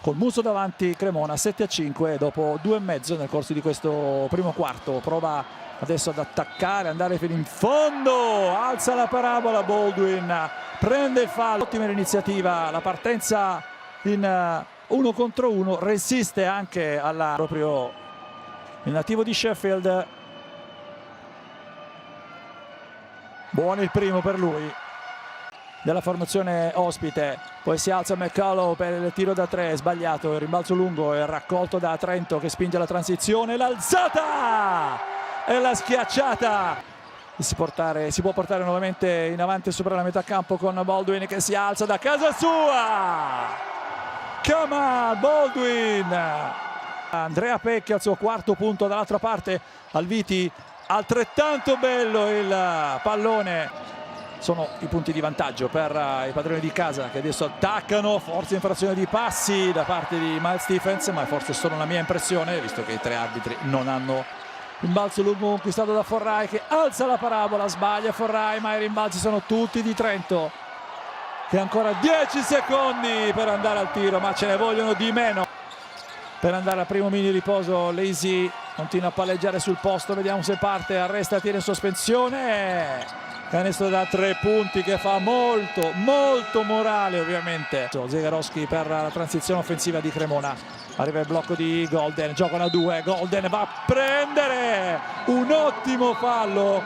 Col muso davanti Cremona 7-5 dopo 2,5 nel corso di questo primo quarto. Prova adesso ad attaccare, andare fino in fondo, alza la parabola Baldwin, prende il fallo. Ottima l'iniziativa, la partenza in 1 contro 1, resiste anche alla proprio il nativo di Sheffield. Buono il primo per lui della formazione ospite, poi si alza McCullough per il tiro da 3, sbagliato, il rimbalzo lungo è raccolto da Trento che spinge la transizione, l'alzata e la schiacciata. Si può portare nuovamente in avanti sopra la metà campo con Baldwin che si alza da casa sua. Kamal Baldwin, Andrea Pecchia al suo quarto punto dall'altra parte. Alviti, altrettanto bello il pallone. Sono i punti di vantaggio per i padroni di casa che adesso attaccano, forse infrazione di passi da parte di Miles Stephens, ma forse è solo una mia impressione visto che i tre arbitri non hanno. Rimbalzo lungo conquistato da Forrai che alza la parabola, sbaglia Forrai, ma i rimbalzi sono tutti di Trento che ha ancora 10 secondi per andare al tiro, ma ce ne vogliono di meno per andare al primo mini riposo. Lazy continua a palleggiare sul posto, vediamo se parte, arresta, tira in sospensione. Canestro da 3 punti che fa molto morale ovviamente. Zegarowski per la transizione offensiva di Cremona. Arriva il blocco di Golden, giocano a 2, Golden va a prendere un ottimo fallo.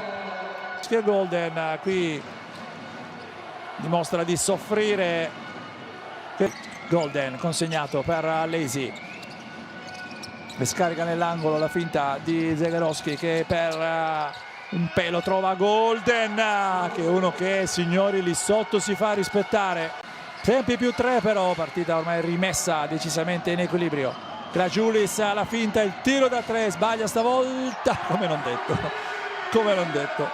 Golden qui dimostra di soffrire. Golden consegnato per Lazy. Scarica nell'angolo la finta di Zegarowski che per un pelo trova Golden, che è uno che, signori, lì sotto si fa rispettare. Tempi più 3 però, partita ormai rimessa decisamente in equilibrio. Gragiulis alla finta, il tiro da 3, sbaglia stavolta, come non detto.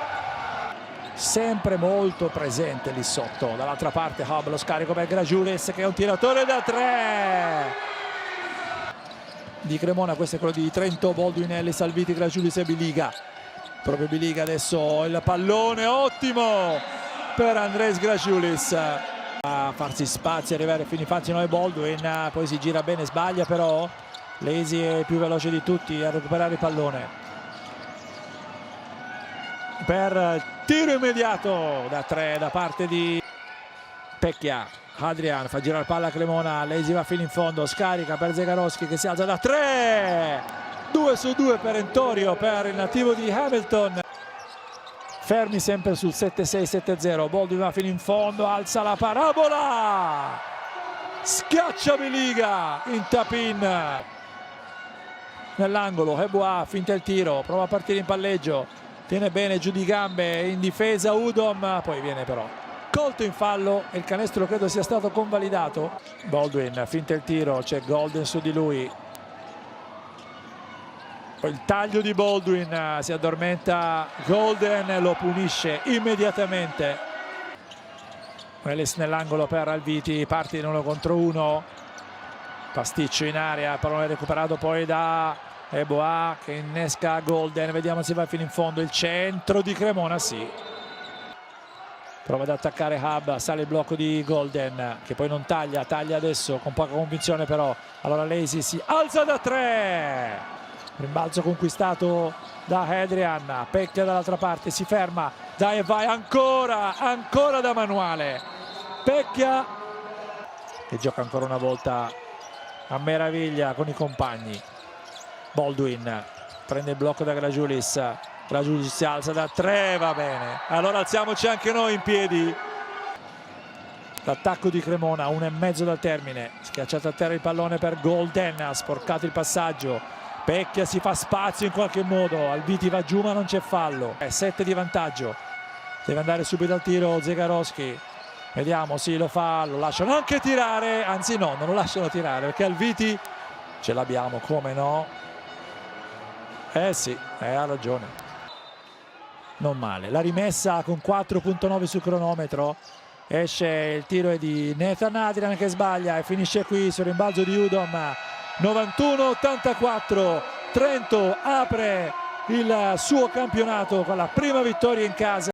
Sempre molto presente lì sotto. Dall'altra parte Hub, lo scarico per Gragiulis che è un tiratore da 3 di Cremona. Questo è quello di Trento, Baldwin, Ellis, Alviti, Gragiulis e Biliga. Proprio Biliga adesso, il pallone ottimo per Andres Gragiulis a farsi spazio, arrivare fino in faccia noi Baldwin, poi si gira bene, sbaglia però. Lazy è più veloce di tutti a recuperare il pallone per tiro immediato da 3 da parte di Pecchia. Adrian fa girare palla a Cremona, Lazy va fino in fondo, scarica per Zegarowski che si alza da 3, 2 su 2 perentorio per il nativo di Hamilton. Fermi sempre sul 7-6-7-0. Baldwin va fino in fondo, alza la parabola, schiaccia Biliga in tap-in nell'angolo. Heboa finta il tiro, prova a partire in palleggio, tiene bene giù di gambe in difesa Udom, poi viene però colto in fallo e il canestro credo sia stato convalidato. Baldwin finta il tiro, c'è Golden su di lui. Il taglio di Baldwin, si addormenta Golden, lo punisce immediatamente. Ellis nell'angolo per Alviti, parte in 1 contro 1, pasticcio in area, pallone recuperato poi da Heboa che innesca Golden, vediamo se va fino in fondo. Il centro di Cremona, sì, prova ad attaccare Hub, sale il blocco di Golden che poi non taglia adesso con poca convinzione però. Allora Lazy si alza da 3, rimbalzo conquistato da Adrian. Pecchia dall'altra parte, si ferma, dai e vai, ancora da manuale. Pecchia che gioca ancora una volta a meraviglia con i compagni. Baldwin prende il blocco da Gragiulis, Gragiulis si alza da 3, va bene, allora alziamoci anche noi in piedi. L'attacco di Cremona, 1,5 dal termine, schiacciato a terra il pallone per Golden, ha sporcato il passaggio. Pecchia si fa spazio in qualche modo, Alviti va giù ma non c'è fallo, è 7 di vantaggio, deve andare subito al tiro Zegarowski, vediamo, sì lo fa, lo lasciano anche tirare, anzi no, non lo lasciano tirare perché Alviti ce l'abbiamo, come no? Sì, ha ragione, non male. La rimessa con 4.9 sul cronometro, esce il tiro è di Nathan Adrian che sbaglia e finisce qui sul rimbalzo di Udom. 91-84, Trento apre il suo campionato con la prima vittoria in casa.